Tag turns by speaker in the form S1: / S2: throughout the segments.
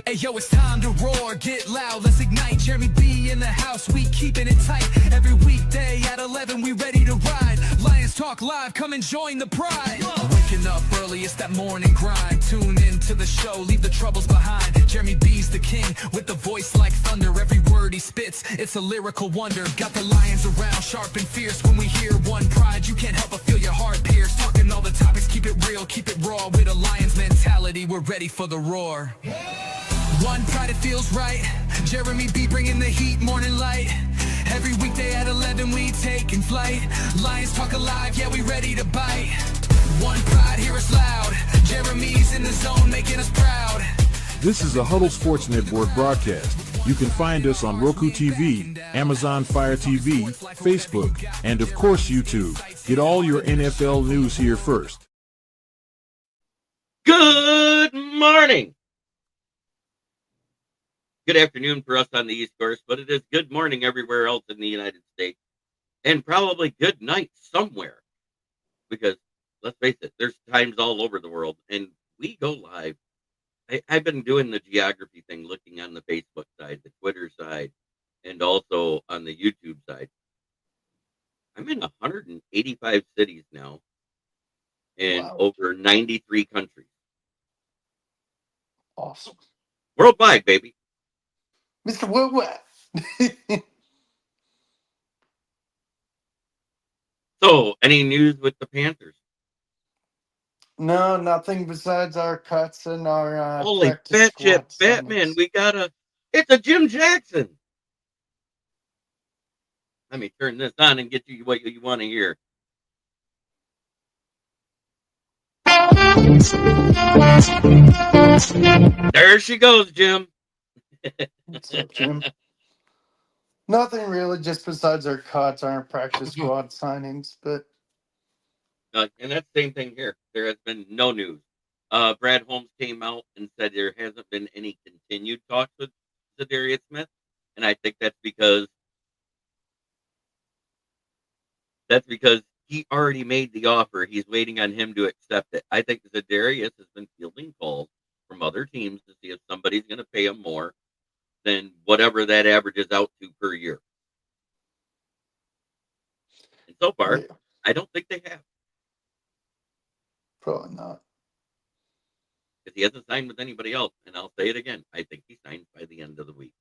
S1: Hey yo, it's time to roar, get loud, let's ignite. Jeremy B in the house, we keeping it tight. Every weekday at 11, we ready to ride. Lions Talk Live, come and join the pride. Waking up early, it's that morning grind. Tune in to the show, leave the troubles behind. Jeremy B's the king, with the voice like thunder. Every word he spits, it's a lyrical wonder. Got the lions around, sharp and fierce. When we hear one pride, you can't help but feel your heart pierce. Talking all the topics, keep it real, keep it raw. With a lion's mentality, we're ready for the roar. One pride, it feels right. Jeremy B bringing the heat, morning light. Every weekday at 11 we taking flight. Lions Talk Alive, yeah, we ready to bite. One pride, hear us loud. Jeremy's in the zone, making us proud.
S2: This is a Huddle Sports Network broadcast. You can find us on Roku TV, Amazon Fire TV, Facebook, and of course YouTube. Get all your NFL news here first.
S3: Good morning. Good afternoon for us on the East Coast, but it is good morning everywhere else in the United States. And probably good night somewhere. Because, let's face it, there's times all over the world, and we go live. I've been doing the geography thing, looking on the Facebook side, the Twitter side, and also on the YouTube side. I'm in 185 cities now, in over 93 countries.
S4: Awesome.
S3: Worldwide, baby.
S4: Mr. Worldwide.
S3: So, any news with the Panthers?
S4: No, nothing besides our cuts and our
S3: Holy batshit Batman, it's a Jim Jackson. Let me turn this on and get you what you want to hear. There she goes, Jim.
S4: What's up, Jim? Nothing really, just besides our cuts, our practice squad signings, but
S3: And that's the same thing here. There has been no news. Brad Holmes came out and said there hasn't been any continued talks with Zadarius Smith, and I think that's because he already made the offer. He's waiting on him to accept it. I think Zadarius has been fielding calls from other teams to see if somebody's going to pay him more than whatever that averages out to per year. And so far, yeah. I don't think they have.
S4: Probably not.
S3: Because he hasn't signed with anybody else. And I'll say it again. I think he signs by the end of the week.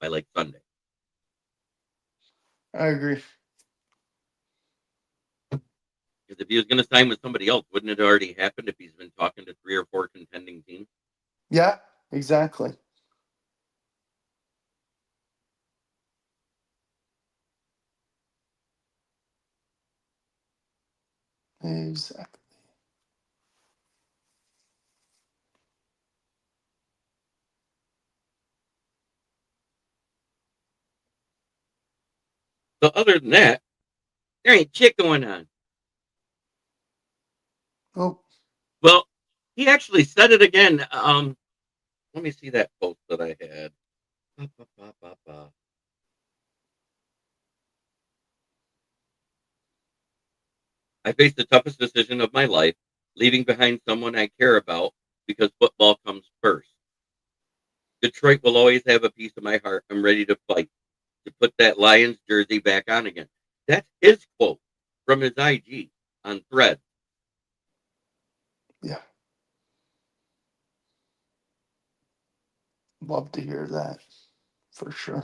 S3: By like Sunday.
S4: I agree.
S3: Because if he was going to sign with somebody else, wouldn't it already happened if he's been talking to 3 or 4 contending teams?
S4: Yeah, exactly. Exactly.
S3: So other than that, there ain't shit going on.
S4: Oh.
S3: Well, he actually said it again. Let me see that post that I had. I faced the toughest decision of my life, leaving behind someone I care about because football comes first. Detroit will always have a piece of my heart. I'm ready to fight, to put that Lions jersey back on again. That's his quote from his IG on Threads.
S4: Yeah. Love to hear that, for sure.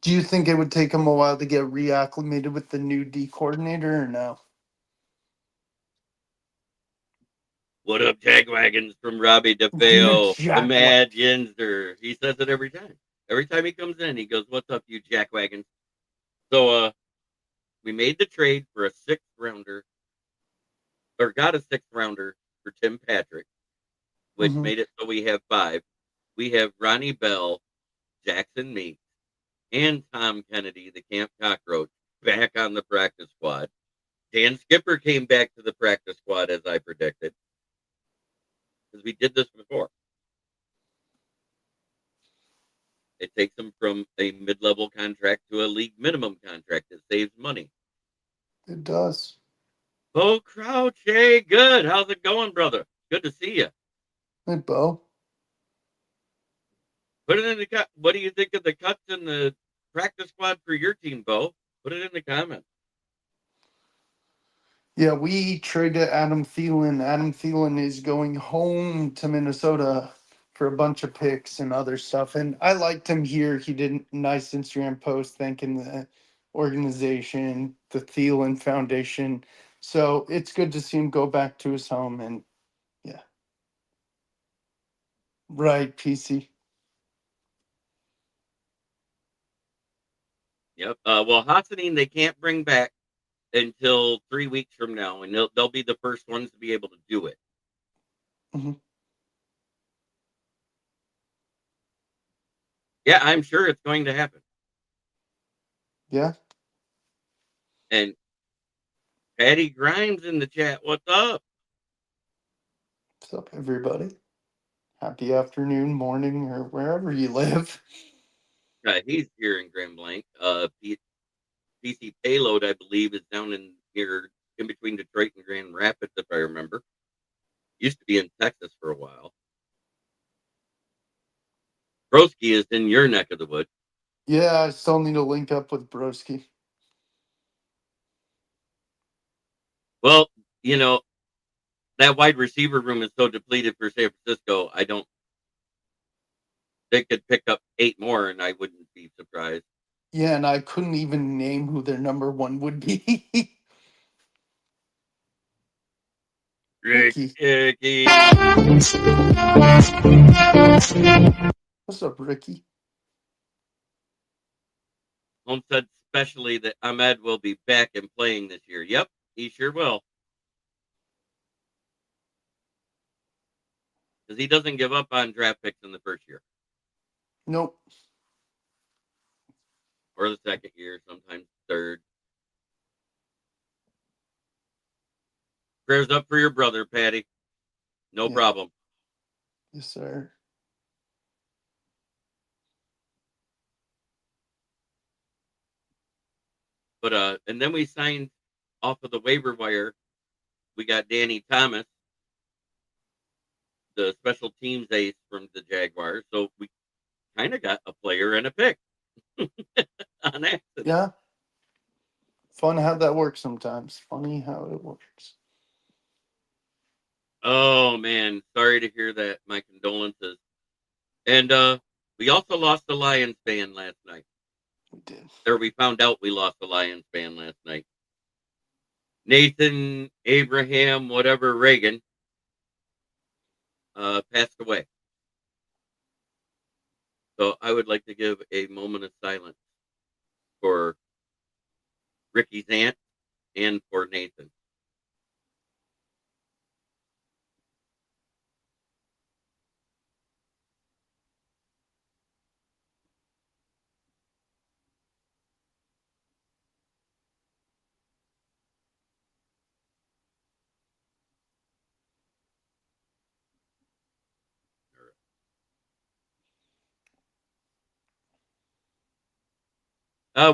S4: Do you think it would take him a while to get reacclimated with the new D coordinator or no?
S3: What up, Jagwagons from Robbie DeFeo, the Mad Yinzer. He says it every time. Every time he comes in, he goes, "What's up, you Jackwagons?" So, we made the trade for a 6th rounder, or got a 6th rounder for Tim Patrick, which made it so we have 5. We have Ronnie Bell, Jackson Meeks, and Tom Kennedy, the Camp Cockroach, back on the practice squad. Dan Skipper came back to the practice squad as I predicted. Because we did this before. It takes them from a mid-level contract to a league minimum contract. It saves money.
S4: It does.
S3: Bo Crouch, hey, good. How's it going, brother? Good to see you.
S4: Hey, Bo.
S3: Put it in the what do you think of the cuts in the practice squad for your team, Bo? Put it in the comments.
S4: Yeah, we traded Adam Thielen. Adam Thielen is going home to Minnesota for a bunch of picks and other stuff. And I liked him here. He did a nice Instagram post thanking the organization, the Thielen Foundation. So it's good to see him go back to his home. And yeah. Right, PC.
S3: Yep. Well, Hassanin, they can't bring back until 3 weeks from now, and they'll be the first ones to be able to do it.
S4: Mm-hmm.
S3: Yeah, I'm sure it's going to happen.
S4: Yeah.
S3: And Patty Grimes in the chat. What's up?
S4: What's up, everybody? Happy afternoon, morning, or wherever you live.
S3: He's here in Grand Blanc. PC Payload, I believe, is down in here in between Detroit and Grand Rapids, if I remember. Used to be in Texas for a while. Broski is in your neck of the woods.
S4: Yeah, I still need to link up with Broski.
S3: Well, you know, that wide receiver room is so depleted for San Francisco. They could pick up 8 more, and I wouldn't be surprised.
S4: Yeah, and I couldn't even name who their number one would be. Ricky. What's up, Ricky?
S3: Holmes said especially that Ahmed will be back and playing this year. Yep, he sure will. Because he doesn't give up on draft picks in the first year.
S4: Nope.
S3: Or the second year, sometimes third. Prayers up for your brother, Patty. No problem.
S4: Yes, sir.
S3: But and then we signed off of the waiver wire. We got Danny Thomas, the special teams ace from the Jaguars. So we kind of got a player and a pick on accident.
S4: Yeah. Fun how that works sometimes. Funny how it works.
S3: Oh man, sorry to hear that. My condolences. And we also lost the Lions fan last night.
S4: We did.
S3: Or we found out we lost the Lions fan last night. Nathan Abraham, whatever Reagan, passed away. So I would like to give a moment of silence for Ricky's aunt and for Nathan.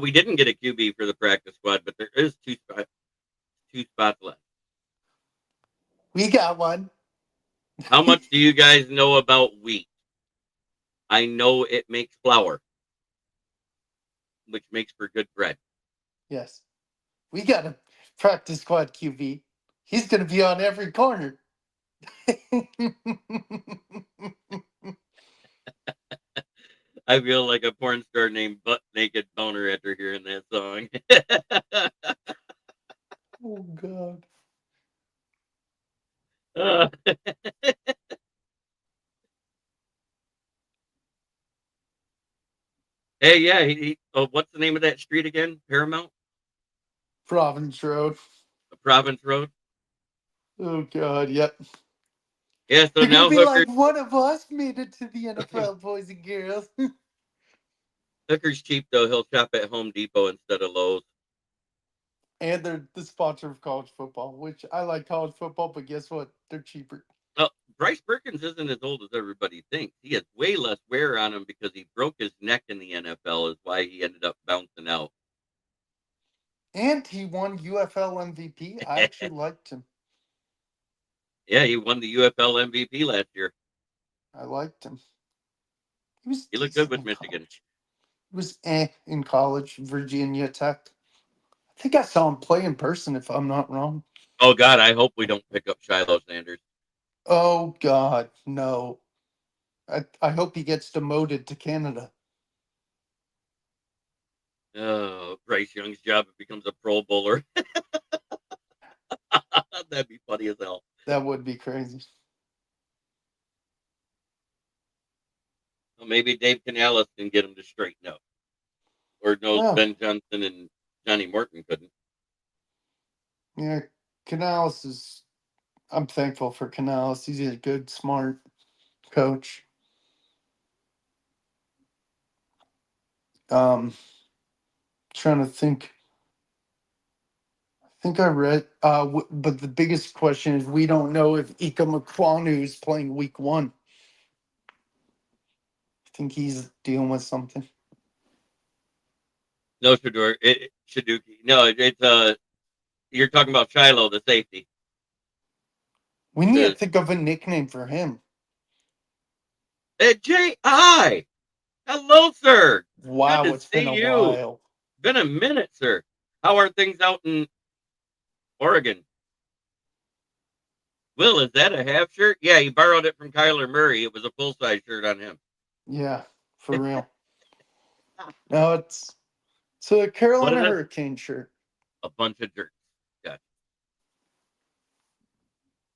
S3: We didn't get a QB for the practice squad, but there is two spots left.
S4: We got one.
S3: How much do you guys know about wheat? I know it makes flour, which makes for good bread.
S4: Yes. We got a practice squad QB. He's going to be on every corner.
S3: I feel like a porn star named Butt Naked Boner after hearing that song.
S4: Oh, God.
S3: Hey, yeah. What's the name of that street again? Paramount?
S4: Province Road.
S3: Province Road?
S4: Oh, God. Yep.
S3: Yeah, so
S4: You're
S3: now
S4: going to be
S3: Hooker,
S4: like, one of us made it to the NFL, boys and girls.
S3: Hooker's cheap, though. He'll shop at Home Depot instead of Lowe's.
S4: And they're the sponsor of college football, which I like college football, but guess what? They're cheaper.
S3: Oh, Bryce Perkins isn't as old as everybody thinks. He has way less wear on him because he broke his neck in the NFL, is why he ended up bouncing out.
S4: And he won UFL MVP. I actually liked him.
S3: Yeah, he won the UFL MVP last year.
S4: I liked him. He was
S3: He looked good
S4: decent
S3: with
S4: in
S3: Michigan.
S4: college. He was in college, Virginia Tech. I think I saw him play in person, if I'm not wrong.
S3: Oh God, I hope we don't pick up Shiloh Sanders.
S4: Oh God, no. I hope he gets demoted to Canada.
S3: Oh, Bryce Young's job becomes a Pro Bowler. That'd be funny as hell.
S4: That would be crazy.
S3: Well, maybe Dave Canales can get him to straighten up. Or knows
S4: Oh,
S3: Ben Johnson and Johnny Morton couldn't.
S4: yeah. Canales is. I'm thankful for Canales. He's a good, smart coach. Trying to think. I think I read. But the biggest question is we don't know if Ika Makwanu is playing week 1. I think he's dealing with something.
S3: No, Shaduki. No, it's you're talking about Shiloh, the safety.
S4: We need to
S3: The
S4: think of a nickname for him.
S3: J.I. Hello, sir. Good
S4: Wow,
S3: to
S4: it's been
S3: see
S4: a
S3: you.
S4: while.
S3: Been a minute, sir. How are things out in Oregon? Will, is that a half shirt? Yeah, he borrowed it from Kyler Murray. It was a full size shirt on him.
S4: Yeah, for real. No, it's a
S3: What
S4: Carolina
S3: is it?
S4: Hurricane shirt.
S3: A bunch of dirt. Gotcha.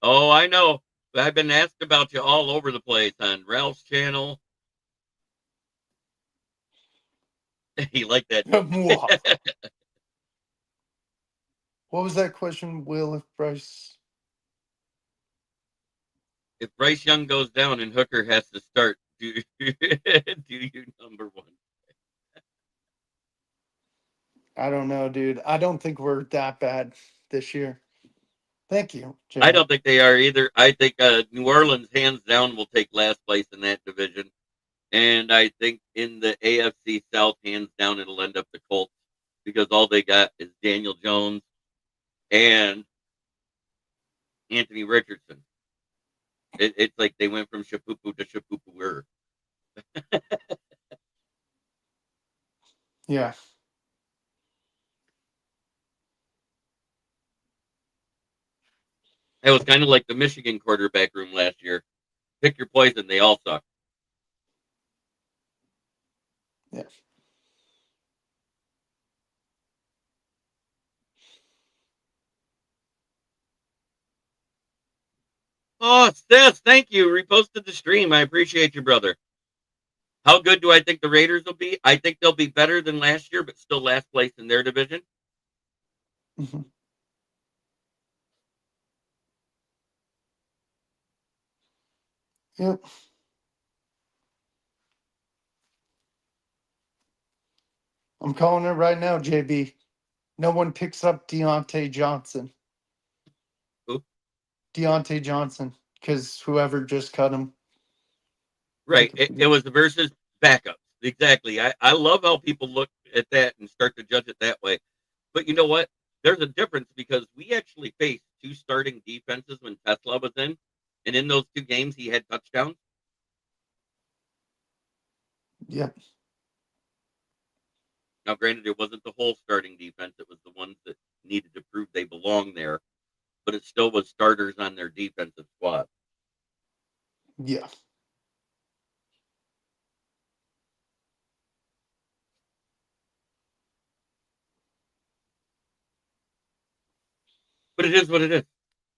S3: Oh, I know. I've been asked about you all over the place on Ralph's channel. He liked that joke.
S4: What was that question, Will? If Bryce.
S3: If Bryce Young goes down and Hooker has to start, do you number one?
S4: I don't know, dude. I don't think we're that bad this year. Thank you,
S3: I
S4: Jay.
S3: don't think they are either. I think New Orleans, hands down, will take last place in that division. And I think in the AFC South, hands down, it'll end up the Colts because all they got is Daniel Jones and Anthony Richardson. It's like they went from Shapupu to Shapupuer.
S4: Yeah.
S3: It was kind of like the Michigan quarterback room last year. Pick your poison, they all suck.
S4: Yeah.
S3: Oh, Seth, thank you. Reposted the stream. I appreciate you, brother. How good do I think the Raiders will be? I think they'll be better than last year, but still last place in their division.
S4: Mhm. Yep. I'm calling it right now, JB. No one picks up Deontay Johnson.
S3: Who?
S4: Deontay Johnson, because whoever just cut him.
S3: Right. It was the versus backups. Exactly. I love how people look at that and start to judge it that way. But you know what? There's a difference because we actually faced two starting defenses when Tesla was in. And in those two games, he had touchdowns.
S4: Yep.
S3: Now, granted, it wasn't the whole starting defense. It was the ones that needed to prove they belong there. But it still was starters on their defensive squad.
S4: Yeah.
S3: But it is what it is.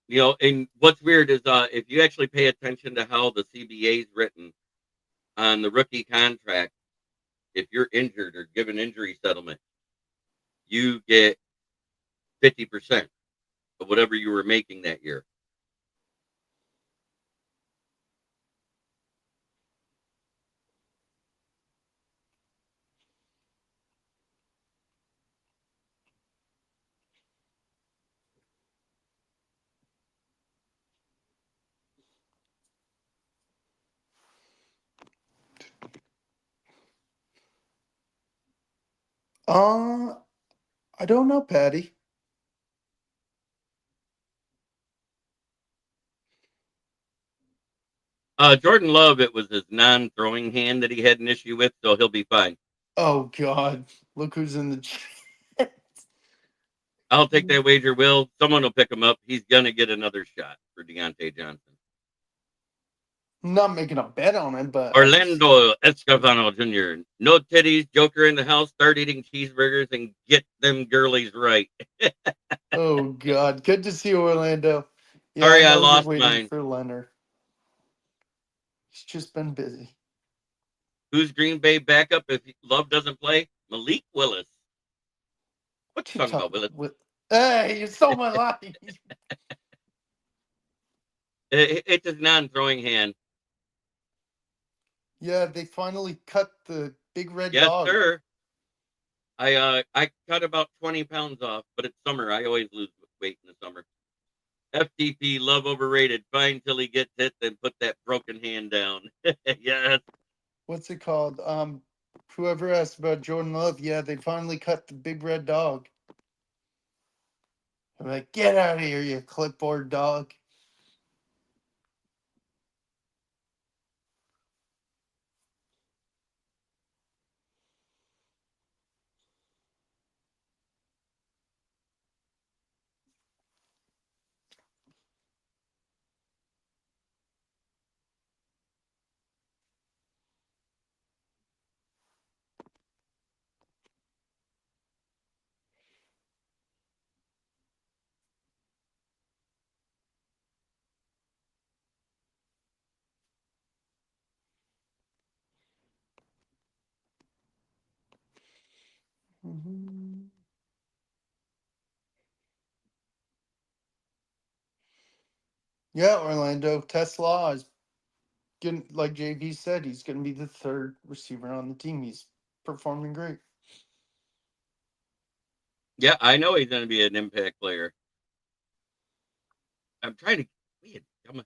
S3: You know, and what's weird is if you actually pay attention to how the CBA is written on the rookie contract, if you're injured or given injury settlement, you get 50% of whatever you were making that year.
S4: I don't know, Patty.
S3: Jordan Love, it was his non-throwing hand that he had an issue with, so he'll be fine.
S4: Oh God, look who's in the chat.
S3: I'll take that wager, Will. Someone will pick him up. He's going to get another shot for Deontay Johnson.
S4: I'm not making a bet on it, but
S3: Orlando Escavano Jr. No titties, Joker in the house. Start eating cheeseburgers and get them girlies right.
S4: Oh God, good to see you, Orlando. Yeah,
S3: Sorry, I
S4: I know you're
S3: lost
S4: waiting
S3: mine.
S4: for Leonard. He's just been busy.
S3: Who's Green Bay backup if Love doesn't play? Malik Willis. What you talking about, Willis?
S4: Hey, you stole my line.
S3: It's his non-throwing hand.
S4: Yeah, they finally cut the big red
S3: Yes,
S4: dog.
S3: sir. I cut about 20 pounds off, but it's summer. I always lose weight in the summer. FTP, Love overrated. Fine till he gets hit, then put that broken hand down. Yes.
S4: What's it called? Whoever asked about Jordan Love, yeah, they finally cut the big red dog. I'm like, get out of here, you clipboard dog. Mm-hmm. Yeah, Orlando. Tesla is getting, like JB said, he's going to be the third receiver on the team. He's performing great.
S3: Yeah, I know he's going to be an impact player. I'm trying to. Come on.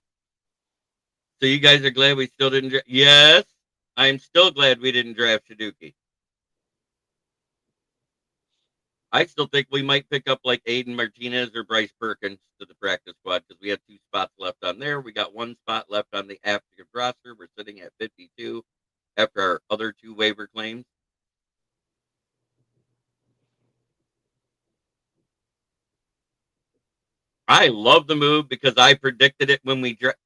S3: So you guys are glad we still didn't draft? Yes, I'm still glad we didn't draft Shaduki. I still think we might pick up like Aiden Martinez or Bryce Perkins to the practice squad because we have 2 spots left on there. We got 1 spot left on the active roster. We're sitting at 52 after our other 2 waiver claims. I love the move because I predicted it when we draft.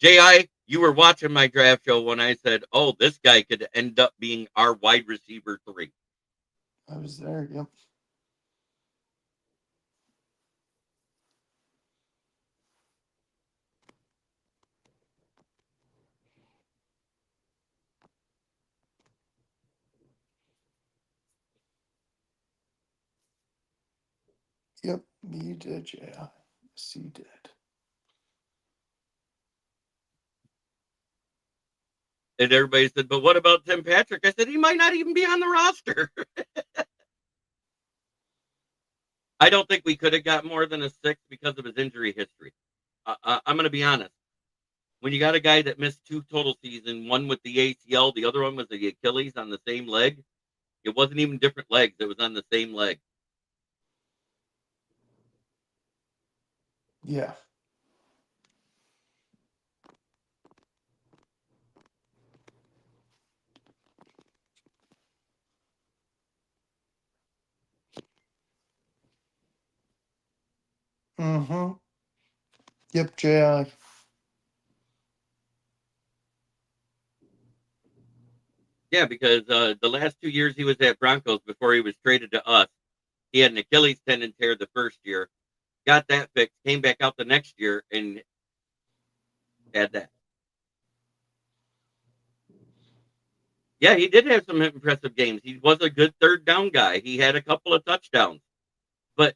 S3: Ji, you were watching my draft show when I said, "Oh, this guy could end up being our wide receiver 3."
S4: I was there, yep. Yep, you did, yeah. Yes, you did.
S3: And everybody said, "But what about Tim Patrick?" I said, "He might not even be on the roster." I don't think we could have got more than a 6 because of his injury history. I'm going to be honest. When you got a guy that missed 2 total seasons, one with the ACL, the other one was the Achilles on the same leg, it wasn't even different legs. It was on the same leg.
S4: Yeah. Mm-hmm. Yep, J.I.
S3: Yeah, because the last 2 years he was at Broncos before he was traded to us, he had an Achilles tendon tear the first year, got that fixed, came back out the next year, and had that. Yeah, he did have some impressive games. He was a good third down guy. He had a couple of touchdowns. But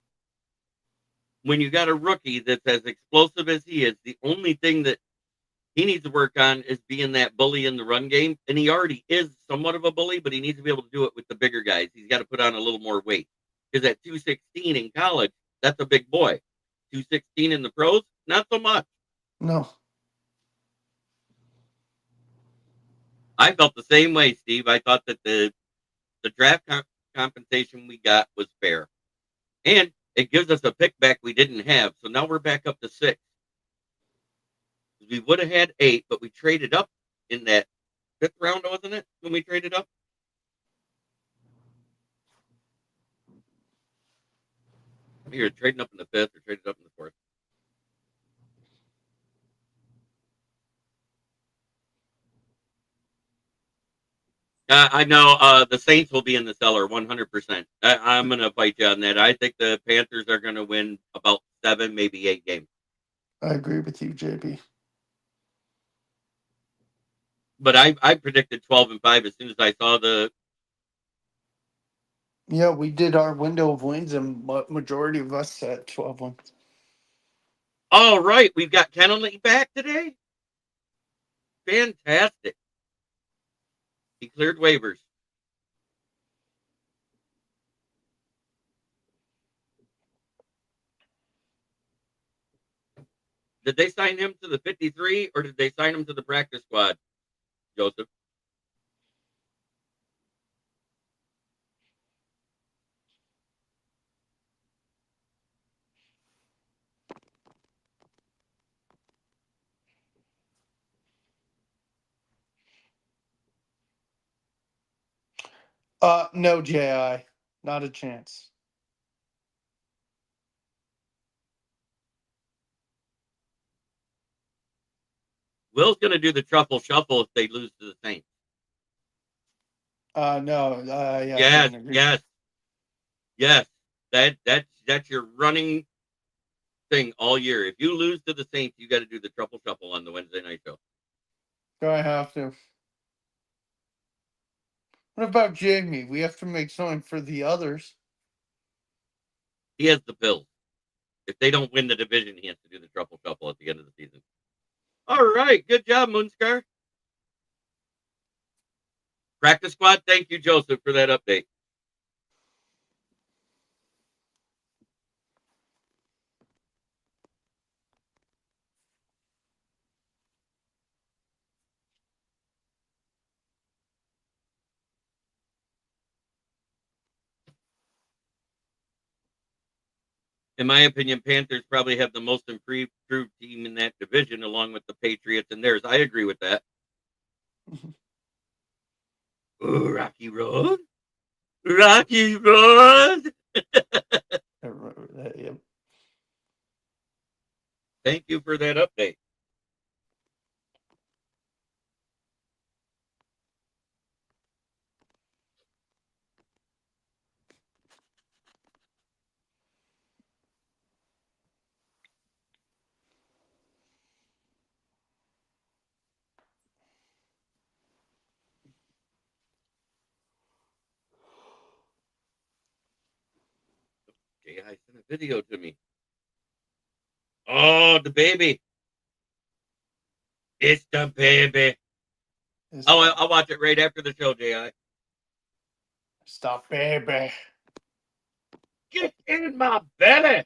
S3: when you got a rookie that's as explosive as he is, the only thing that he needs to work on is being that bully in the run game. And he already is somewhat of a bully, but he needs to be able to do it with the bigger guys. He's got to put on a little more weight. Because at 216 in college, that's a big boy. 216 in the pros, not so much.
S4: No.
S3: I felt the same way, Steve. I thought that the draft compensation we got was fair. And it gives us a pick back we didn't have. So now we're back up to 6. We would have had 8, but we traded up in that 5th round, wasn't it? When we traded up? You're trading up in the 5th or traded up in the 4th. I know the Saints will be in the cellar 100%. I'm going to fight you on that. I think the Panthers are going to win about 7, maybe 8 games.
S4: I agree with you, JB.
S3: But I predicted 12-5 as soon as I saw the.
S4: Yeah, we did our window of wins, and majority of us said 12 wins.
S3: All right, we've got Kennelly back today. Fantastic. He cleared waivers. Did they sign him to the 53 or did they sign him to the practice squad, Joseph?
S4: No, JI. Not a chance.
S3: Will's going to do the truffle shuffle if they lose to the Saints.
S4: No. Yeah.
S3: Yes. That's your running thing all year. If you lose to the Saints, you got to do the truffle shuffle on the Wednesday night show.
S4: I have to. What about Jamie? We have to make something for the others.
S3: He has the Bills. If they don't win the division, he has to do the truffle shuffle at the end of the season. All right. Good job, Moonscar. Practice squad, thank you, Joseph, for that update. In my opinion, Panthers probably have the most improved team in that division, along with the Patriots and theirs. I agree with that. Ooh, Rocky Road. Rocky Road.
S4: I remember that, yep.
S3: Thank you for that update. Okay, I sent a video to me. Oh, the baby. It's the baby. I'll watch it right after the show, J.I.
S4: Stop, baby.
S3: Get in my belly.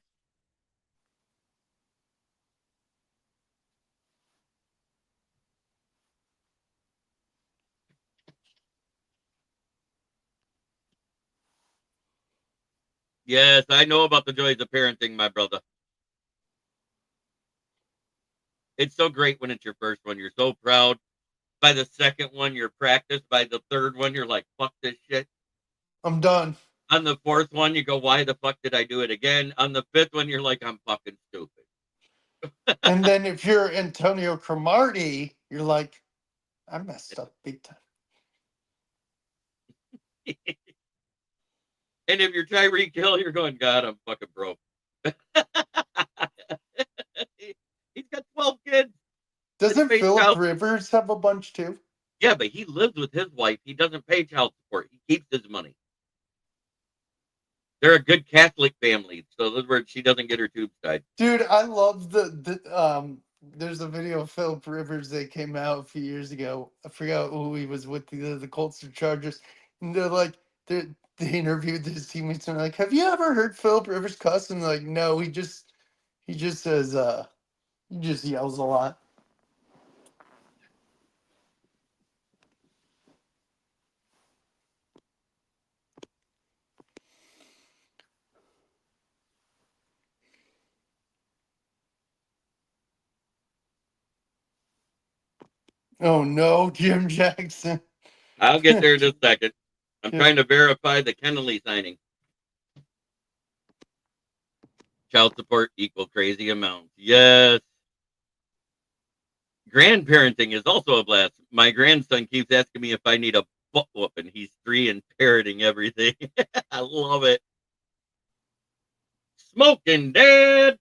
S3: Yes, I know about the joys of parenting, my brother. It's so great when it's your first one. You're so proud. By the second one, you're practiced. By the third one, you're like, fuck this shit.
S4: I'm done.
S3: On the fourth one, you go, why the fuck did I do it again? On the fifth one, you're like, I'm fucking stupid.
S4: And then if you're Antonio Cromartie, you're like, I messed up big time.
S3: And if you're Tyreek Hill, you're going, God, I'm fucking broke. He's got 12 kids.
S4: Doesn't Philip Rivers have a bunch too?
S3: Yeah, but he lives with his wife. He doesn't pay child support. He keeps his money. They're a good Catholic family, so in other words, she doesn't get her tubes tied.
S4: Dude, I love there's a video of Philip Rivers that came out a few years ago. I forgot who he was with, the Colts or Chargers. And they're like, they interviewed his teammates and they're like, have you ever heard Philip Rivers cuss? And they're like, no, he just says, he just yells a lot. Oh no, Jim Jackson.
S3: I'll get there in a second. I'm
S4: Yeah.
S3: trying to verify the Kennelly signing. Child support equal crazy amounts. Yes. Grandparenting is also a blast. My grandson keeps asking me if I need a butt whooping. He's 3 and parroting everything. I love it. Smoking Dad.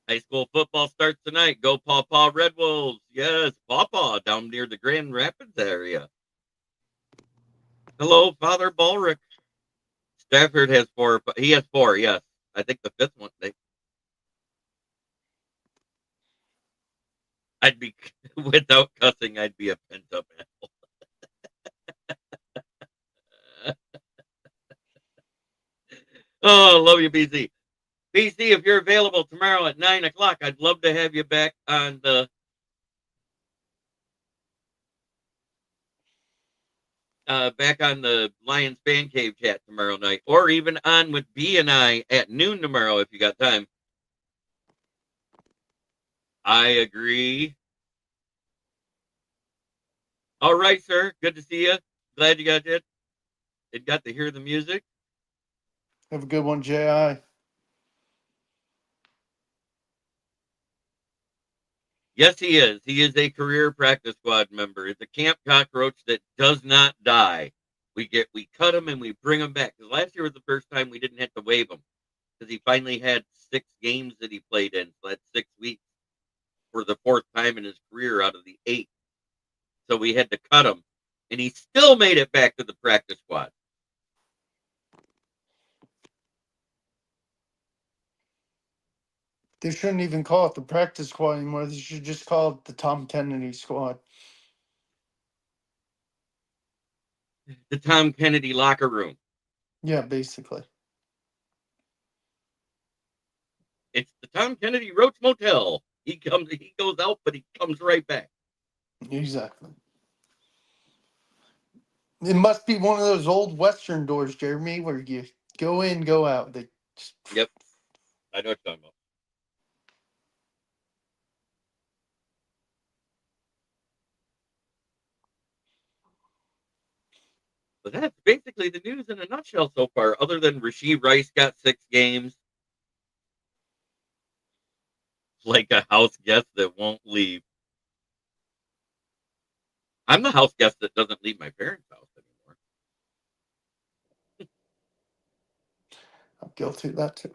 S3: High school football starts tonight. Go Paw Paw Red Wolves. Yes, Paw Paw down near the Grand Rapids area. Hello, Father Balrick. Stafford has 4. He has 4, yes. I think the 5th one. I'd be, without cussing, I'd be a pent up asshole. Oh, love you, BC. BC, if you're available tomorrow at 9 o'clock, I'd love to have you back on the Lions Fan Cave chat tomorrow night, or even on with B and I at noon tomorrow if you got time. I agree. All right, sir. Good to see you. Glad you got it. It got to hear the music.
S4: Have a good one, J.I.
S3: Yes, he is. He is a career practice squad member. It's a camp cockroach that does not die. We cut him and we bring him back. Because last year was the first time we didn't have to waive him. Because he finally had 6 games that he played in. So that's 6 weeks for the 4th time in his career out of the 8. So we had to cut him. And he still made it back to the practice squad.
S4: They shouldn't even call it the practice squad anymore. They should just call it the Tom Kennedy squad.
S3: The Tom Kennedy locker room.
S4: Yeah, basically.
S3: It's the Tom Kennedy Roach Motel. He goes out, but he comes right back.
S4: Exactly. It must be one of those old Western doors, Jeremy, where you go in, go out. They just...
S3: Yep. I know what you're talking about. But that's basically the news in a nutshell so far, other than Rasheed Rice got 6 games. Like a house guest that won't leave. I'm the house guest that doesn't leave my parents' house anymore.
S4: I'm guilty of that too.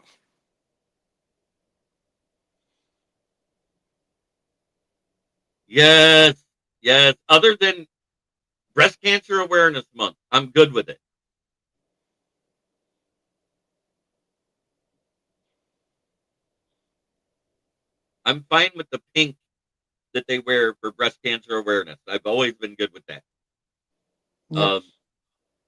S3: Yes. Yes. Other than Breast Cancer Awareness Month, I'm good with it. I'm fine with the pink that they wear for breast cancer awareness. I've always been good with that.
S4: Yep.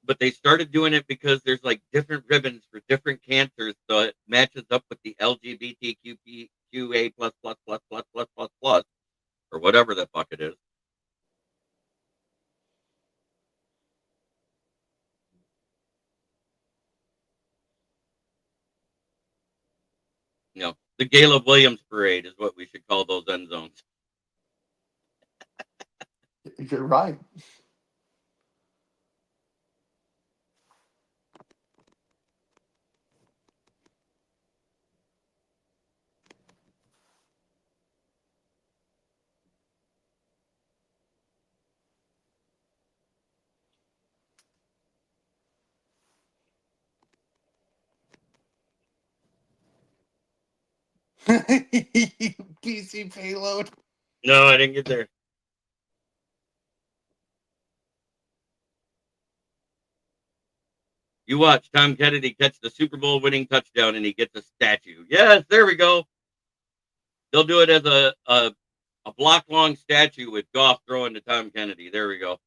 S3: But they started doing it because there's like different ribbons for different cancers, so it matches up with the LGBTQA plus, or whatever the fuck it is. You know, the Caleb Williams parade is what we should call those end zones.
S4: You're right. PC payload.
S3: No, I didn't get there. You watch Tom Kennedy catch the Super Bowl winning touchdown and he gets a statue. Yes, there we go. They'll do it as a block long statue with Goff throwing to Tom Kennedy. There we go.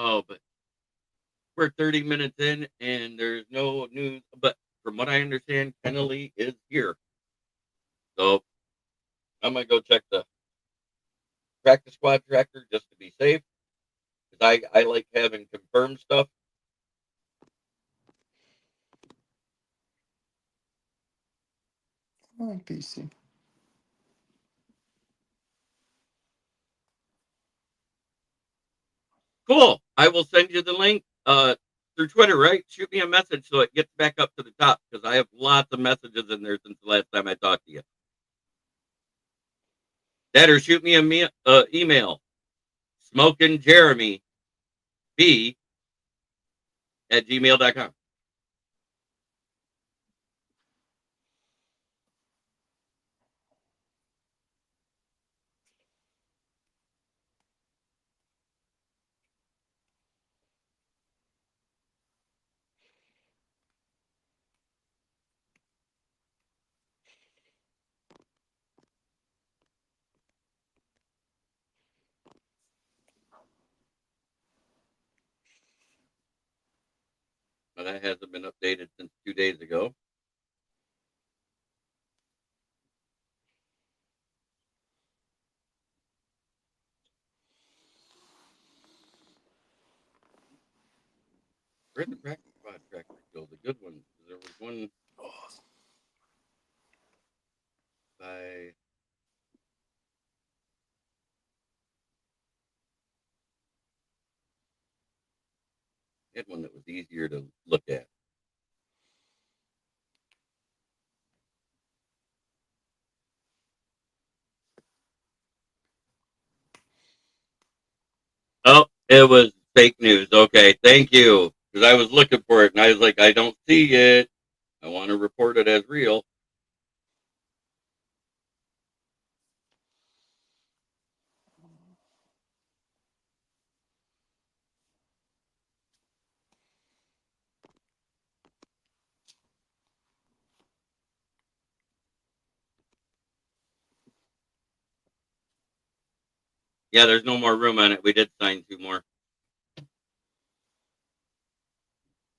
S3: Oh, but we're 30 minutes in and there's no news. But from what I understand, Kennelly is here. So I'm going to go check the practice squad tracker just to be safe. Because I like having confirmed stuff.
S4: Oh, PC.
S3: Cool. I will send you the link through Twitter, right? Shoot me a message so it gets back up to the top because I have lots of messages in there since the last time I talked to you. That or shoot me an email. SmokingJeremyB at gmail.com. Well, that hasn't been updated since 2 days ago. Where'd the practice squad trackers go? The good ones. There was one by had one that was easier to look at. Oh, it was fake news. Okay, thank you. Because I was looking for it and I was like, I don't see it. I want to report it as real. Yeah, there's no more room on it. We did sign 2 more.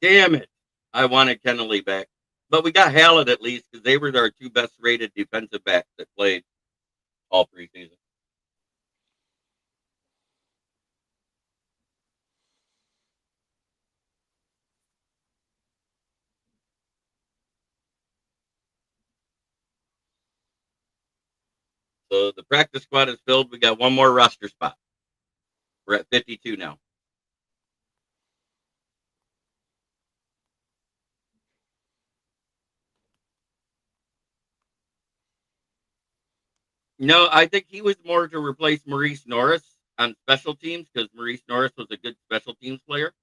S3: Damn it. I wanted Kennelly back. But we got Hallett at least because they were our 2 best rated defensive backs that played all preseason. So the practice squad is filled. We got 1 more roster spot. We're at 52 now. No, I think he was more to replace Maurice Norris on special teams because Maurice Norris was a good special teams player.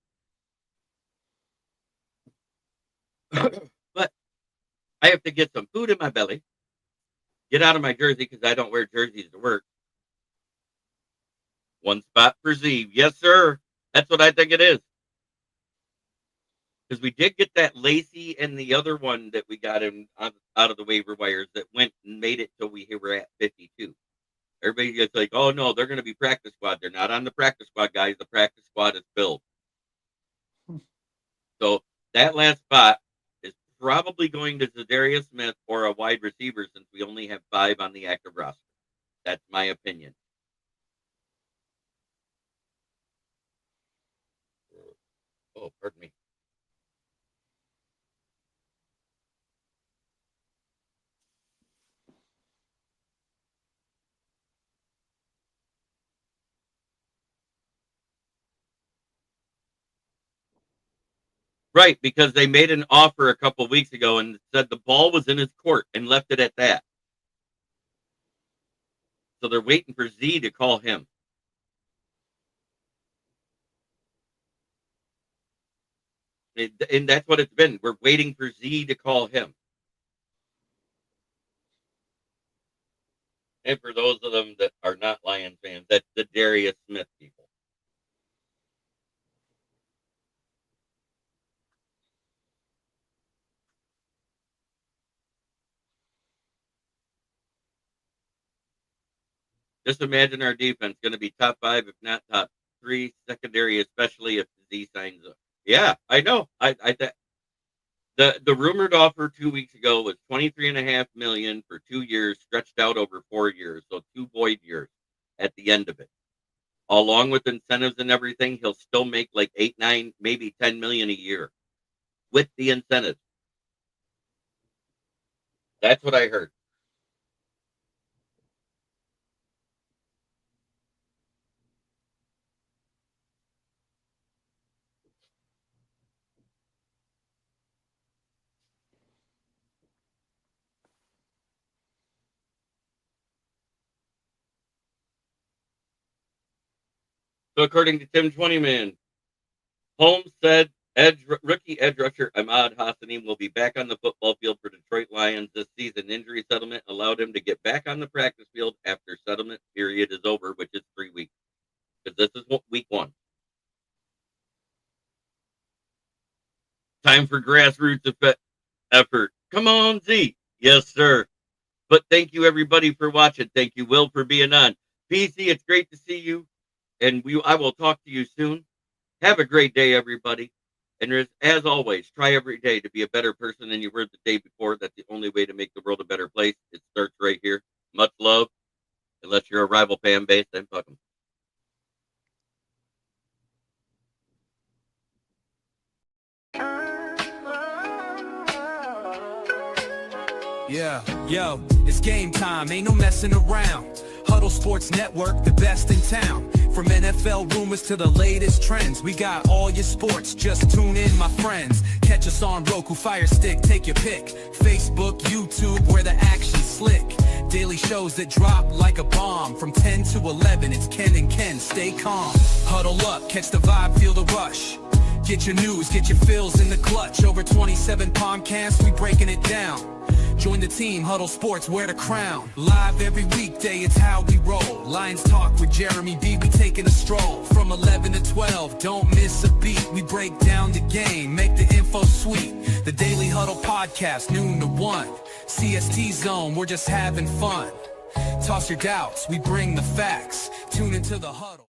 S3: But I have to get some food in my belly, get out of my jersey because I don't wear jerseys to work. 1 spot for Z. Yes, sir. That's what I think it is. Because we did get that Lacey and the other one that we got him out of the waiver wires that went and made it till we were at 52. Everybody gets like, oh no, they're going to be practice squad. They're not on the practice squad, guys. The practice squad is filled. So that last spot is probably going to Zadarius Smith or a wide receiver since we only have 5 on the active roster. That's my opinion. Oh, pardon me. Right, because they made an offer a couple of weeks ago and said the ball was in his court and left it at that. So they're waiting for Z to call him. And that's what it's been. We're waiting for Z to call him. And for those of them that are not Lions fans, that's the Darius Smith people. Just imagine our defense going to be top 5, if not top 3 secondary, especially if Z signs up. Yeah, I know. The rumored offer 2 weeks ago was $23.5 million for 2 years, stretched out over 4 years, so 2 void years at the end of it. Along with incentives and everything, he'll still make like 8, 9, maybe 10 million a year with the incentives. That's what I heard. So according to Tim 20man, Holmes said rookie edge rusher Ahmad Hassani will be back on the football field for Detroit Lions this season. Injury settlement allowed him to get back on the practice field after settlement period is over, which is 3 weeks. Because this is week 1. Time for grassroots effort. Come on, Z. Yes, sir. But thank you, everybody, for watching. Thank you, Will, for being on. PC, it's great to see you. And I will talk to you soon. Have a great day, everybody. And as always, try every day to be a better person than you were the day before. That's the only way to make the world a better place. It starts right here. Much love. Unless you're a rival fan base, then fuck them.
S1: Yeah, yo, it's game time, ain't no messing around. Huddle Sports Network, the best in town. From NFL rumors to the latest trends, we got all your sports, just tune in, my friends. Catch us on Roku, Fire Stick, take your pick. Facebook, YouTube, where the action's slick. Daily shows that drop like a bomb. From 10 to 11, it's Ken and Ken, stay calm. Huddle up, catch the vibe, feel the rush. Get your news, get your fills in the clutch. Over 27 podcasts, we breaking it down. Join the team, Huddle Sports, wear the crown. Live every weekday, it's how we roll. Lions Talk with Jeremy B, we taking a stroll. From 11 to 12, don't miss a beat. We break down the game, make the info sweet. The Daily Huddle Podcast, noon to 1. CST Zone, we're just having fun. Toss your doubts, we bring the facts. Tune into the Huddle.